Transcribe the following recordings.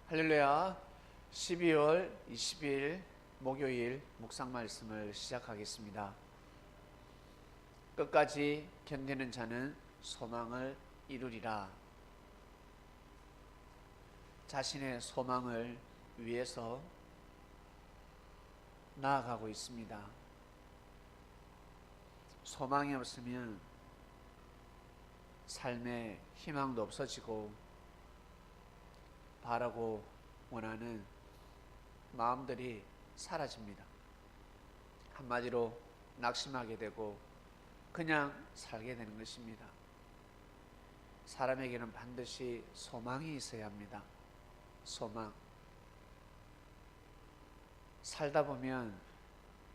할렐루야. 12월 20일 목요일 묵상 말씀을 시작하겠습니다. 끝까지 견디는 자는 소망을 이루리라. 자신의 소망을 위해서 나아가고 있습니다. 소망이 없으면 삶에 희망도 없어지고 바라고 원하는 마음들이 사라집니다. 한마디로 낙심하게 되고 그냥 살게 되는 것입니다. 사람에게는 반드시 소망이 있어야 합니다. 소망. 살다 보면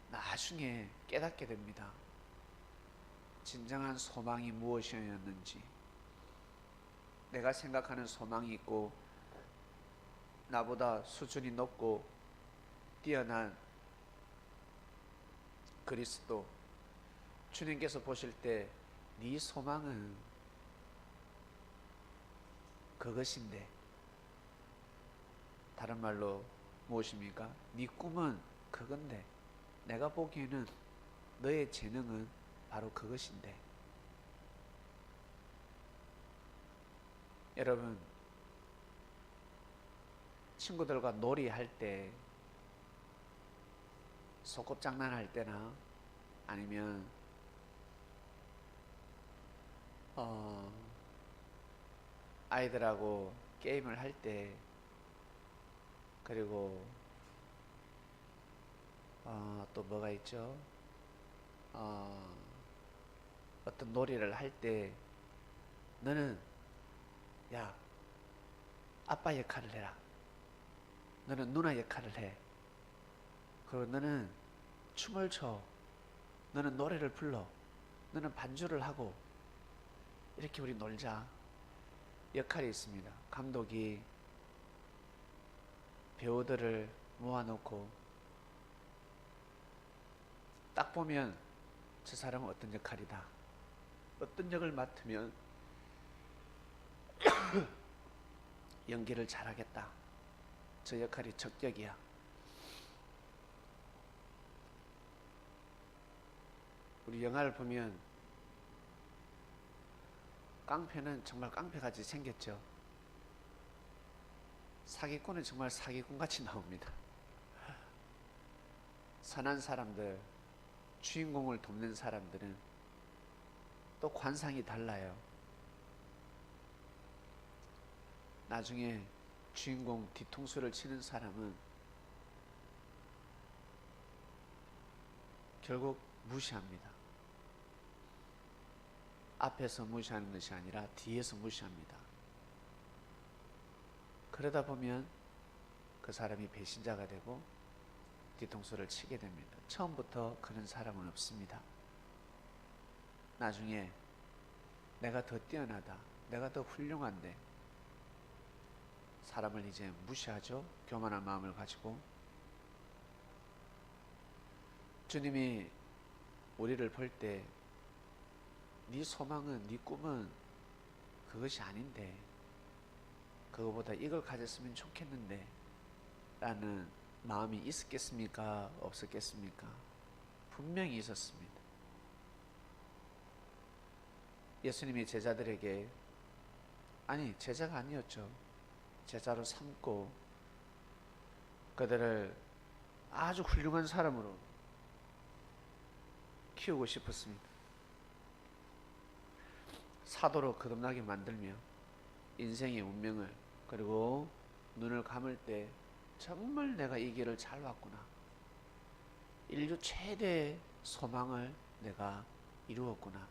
나중에 깨닫게 됩니다. 진정한 소망이 무엇이었는지. 내가 생각하는 소망이 있고 나보다 수준이 높고 뛰어난 그리스도, 주님께서 보실 때 네 소망은 그것인데, 다른 말로 무엇입니까? 네 꿈은 그건데 내가 보기에는 너의 재능은 바로 그것인데. 여러분, 친구들과 놀이할 때, 소꿉장난할 때나 아니면 아이들하고 게임을 할 때, 그리고 또 뭐가 있죠? 어떤 놀이를 할 때 너는 야, 아빠 역할을 해라. 너는 누나 역할을 해. 그리고 너는 춤을 춰. 너는 노래를 불러. 너는 반주를 하고. 이렇게 우리 놀자. 역할이 있습니다. 감독이 배우들을 모아놓고 딱 보면 저 사람은 어떤 역할이다. 어떤 역을 맡으면 연기를 잘하겠다. 저 역할이 적격이야. 우리 영화를 보면 깡패는 정말 깡패같이 생겼죠. 사기꾼은 정말 사기꾼같이 나옵니다. 선한 사람들, 주인공을 돕는 사람들은 또 관상이 달라요. 나중에 주인공 뒤통수를 치는 사람은 결국 무시합니다. 앞에서 무시하는 것이 아니라 뒤에서 무시합니다. 그러다 보면 그 사람이 배신자가 되고 뒤통수를 치게 됩니다. 처음부터 그런 사람은 없습니다. 나중에 내가 더 뛰어나다, 내가 더 훌륭한데, 사람을 이제 무시하죠. 교만한 마음을 가지고. 주님이 우리를 볼 때 네 소망은, 네 꿈은 그것이 아닌데, 그거보다 이걸 가졌으면 좋겠는데 라는 마음이 있었겠습니까? 없었겠습니까? 분명히 있었습니다. 예수님이 제자들에게, 아니 제자가 아니었죠, 제자로 삼고 그들을 아주 훌륭한 사람으로 키우고 싶었습니다. 사도로 거듭나게 만들며 인생의 운명을, 그리고 눈을 감을 때 정말 내가 이 길을 잘 왔구나, 인류 최대의 소망을 내가 이루었구나.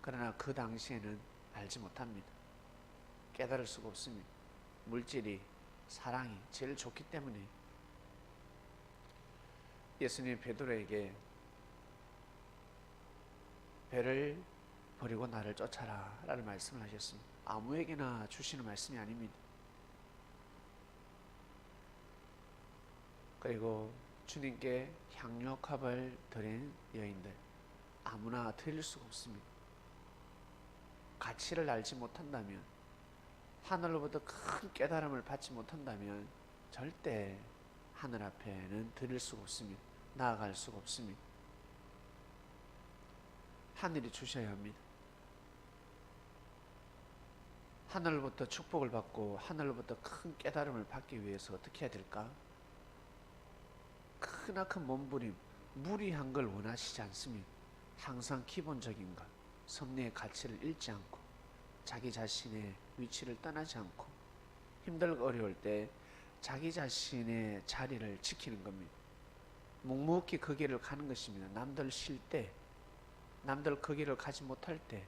그러나 그 당시에는 알지 못합니다. 깨달을 수가 없습니다. 물질이, 사랑이 제일 좋기 때문에. 예수님이 베드로에게 배를 버리고 나를 쫓아라 라는 말씀을 하셨습니다. 아무에게나 주시는 말씀이 아닙니다. 그리고 주님께 향유옥합을 드린 여인들, 아무나 드릴 수가 없습니다. 가치를 알지 못한다면 하늘로부터 큰 깨달음을 받지 못한다면 절대 하늘 앞에는 드릴 수가 없습니다. 나아갈 수가 없습니다. 하늘이 주셔야 합니다. 하늘로부터 축복을 받고 하늘로부터 큰 깨달음을 받기 위해서 어떻게 해야 될까? 크나큰 몸부림, 무리한 걸 원하시지 않습니다. 항상 기본적인 것, 섭리의 가치를 잃지 않고 자기 자신의 위치를 떠나지 않고 힘들고 어려울 때 자기 자신의 자리를 지키는 겁니다. 묵묵히 그 길을 가는 것입니다. 남들 쉴 때, 남들 그 길을 가지 못할 때,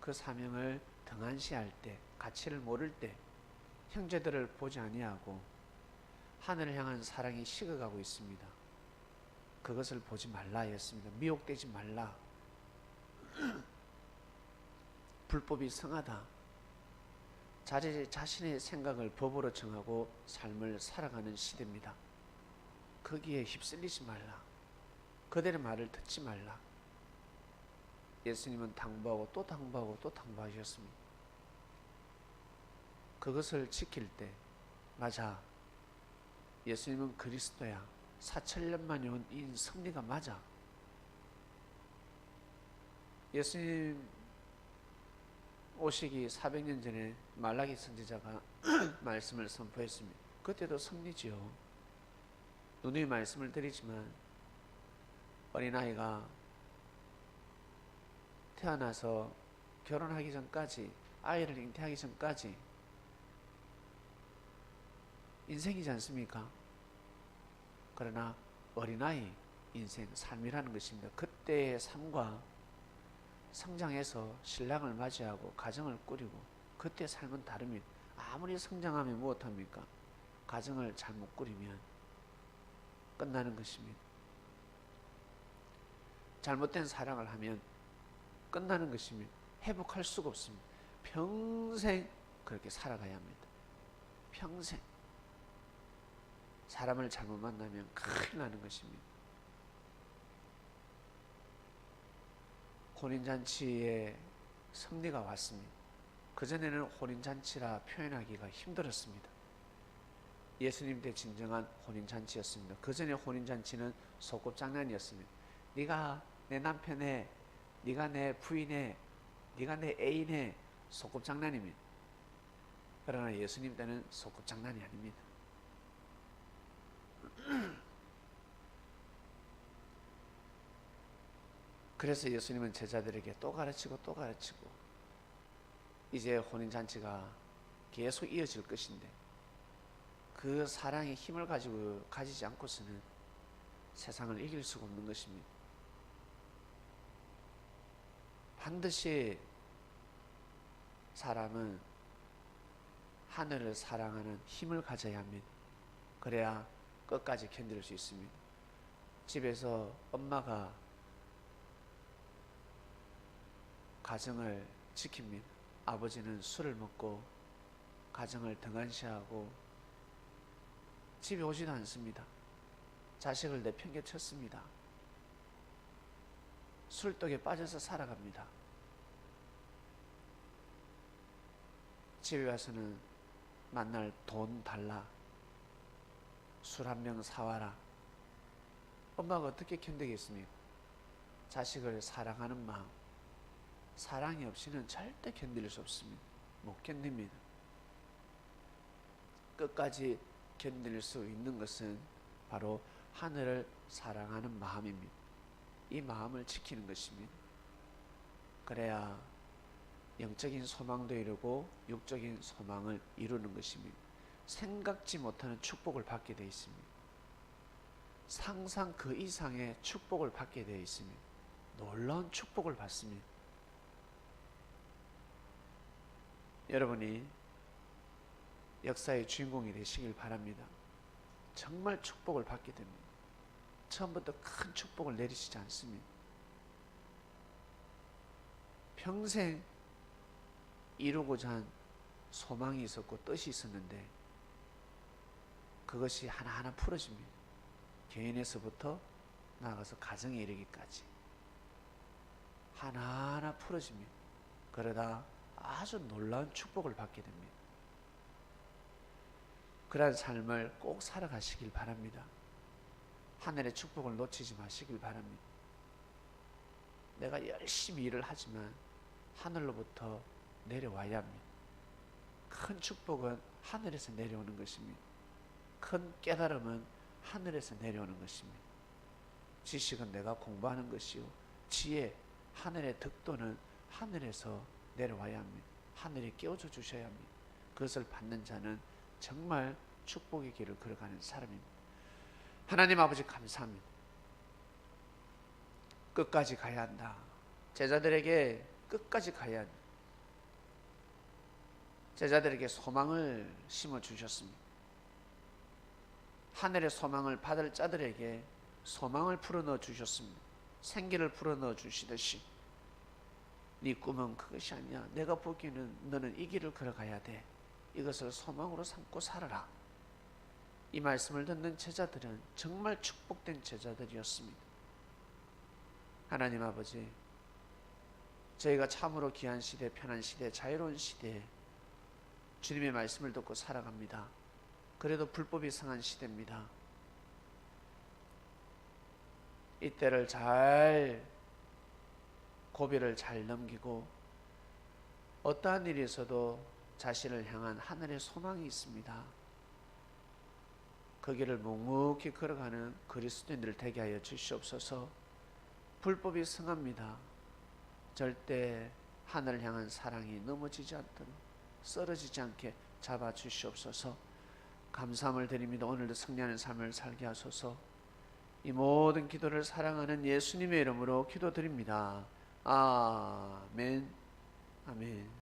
그 사명을 등한시할 때, 가치를 모를 때 형제들을 보지 아니하고 하늘을 향한 사랑이 식어가고 있습니다. 그것을 보지 말라 했습니다. 미혹되지 말라. 불법이 성하다. 자신의 생각을 법으로 정하고 삶을 살아가는 시대입니다. 거기에 휩쓸리지 말라. 그들의 말을 듣지 말라. 예수님은 당부하고 또 당부하고 또 당부하셨습니다. 그것을 지킬 때 맞아. 예수님은 그리스도야. 4,000년 만에 온 이 승리가 맞아. 예수님 오시기 400년 전에 말라기 선지자가 말씀을 선포했습니다. 그때도 승리지요. 누누이 말씀을 드리지만 어린아이가 태어나서 결혼하기 전까지, 아이를 잉태하기 전까지 인생이지 않습니까? 그러나 어린아이 인생, 삶이라는 것입니다. 그때의 삶과 성장해서 신랑을 맞이하고 가정을 꾸리고 그때 삶은 다릅니다. 아무리 성장하면 무엇합니까? 가정을 잘못 꾸리면 끝나는 것입니다. 잘못된 사랑을 하면 끝나는 것입니다. 회복할 수가 없습니다. 평생 그렇게 살아가야 합니다. 평생. 사람을 잘못 만나면 큰일 나는 것입니다. 혼인잔치에 섭리가 왔습니다. 그전에는 혼인잔치라 표현하기가 힘들었습니다. 예수님 때 진정한 혼인잔치였습니다. 그전에 혼인잔치는 소꿉장난이었습니다. 네가 내 남편의, 네가 내 부인의, 네가 내 애인의 소꿉장난입니다. 그러나 예수님 때는 소꿉장난이 아닙니다. 그래서 예수님은 제자들에게 또 가르치고 또 가르치고 이제 혼인잔치가 계속 이어질 것인데 그 사랑의 힘을 가지지 않고서는 세상을 이길 수가 없는 것입니다. 반드시 사람은 하늘을 사랑하는 힘을 가져야 합니다. 그래야 끝까지 견딜 수 있습니다. 집에서 엄마가 가정을 지킵니다. 아버지는 술을 먹고 가정을 등한시하고 집에 오지도 않습니다. 자식을 내팽개쳤습니다. 술독에 빠져서 살아갑니다. 집에 와서는 만날 돈 달라, 술 한 병 사와라. 엄마가 어떻게 견디겠습니까? 자식을 사랑하는 마음, 사랑이 없이는 절대 견딜 수 없습니다. 못 견딥니다. 끝까지 견딜 수 있는 것은 바로 하늘을 사랑하는 마음입니다. 이 마음을 지키는 것입니다. 그래야 영적인 소망도 이루고 육적인 소망을 이루는 것입니다. 생각지 못하는 축복을 받게 되어 있습니다. 상상 그 이상의 축복을 받게 되어 있습니다. 놀라운 축복을 받습니다. 여러분이 역사의 주인공이 되시길 바랍니다. 정말 축복을 받게 됩니다. 처음부터 큰 축복을 내리시지 않습니다. 평생 이루고자 한 소망이 있었고 뜻이 있었는데 그것이 하나하나 풀어집니다. 개인에서부터 나아가서 가정에 이르기까지 하나하나 풀어집니다. 그러다 아주 놀라운 축복을 받게 됩니다. 그러한 삶을 꼭 살아가시길 바랍니다. 하늘의 축복을 놓치지 마시길 바랍니다. 내가 열심히 일을 하지만 하늘로부터 내려와야 합니다. 큰 축복은 하늘에서 내려오는 것입니다. 큰 깨달음은 하늘에서 내려오는 것입니다. 지식은 내가 공부하는 것이요, 지혜, 하늘의 득도는 하늘에서 내려와야 합니다. 하늘이 깨워줘 주셔야 합니다. 그것을 받는 자는 정말 축복의 길을 걸어가는 사람입니다. 하나님 아버지 감사합니다. 끝까지 가야 한다. 제자들에게 끝까지 가야 한다. 제자들에게 소망을 심어주셨습니다. 하늘의 소망을 받을 자들에게 소망을 풀어넣어 주셨습니다. 생기를 풀어넣어 주시듯이 네 꿈은 그것이 아니야. 내가 보기에는 너는 이 길을 걸어가야 돼. 이것을 소망으로 삼고 살아라. 이 말씀을 듣는 제자들은 정말 축복된 제자들이었습니다. 하나님 아버지, 저희가 참으로 귀한 시대, 편한 시대, 자유로운 시대에 주님의 말씀을 듣고 살아갑니다. 그래도 불법이 성한 시대입니다. 이때를 잘 고비를 잘 넘기고 어떠한 일이 있어도 자신을 향한 하늘의 소망이 있습니다. 그 길을 묵묵히 걸어가는 그리스도인들 되게 하여 주시옵소서. 불법이 성합니다. 절대 하늘을 향한 사랑이 넘어지지 않도록 쓰러지지 않게 잡아 주시옵소서. 감사함을 드립니다. 오늘도 승리하는 삶을 살게 하소서. 이 모든 기도를 사랑하는 예수님의 이름으로 기도드립니다. 아멘. 아멘.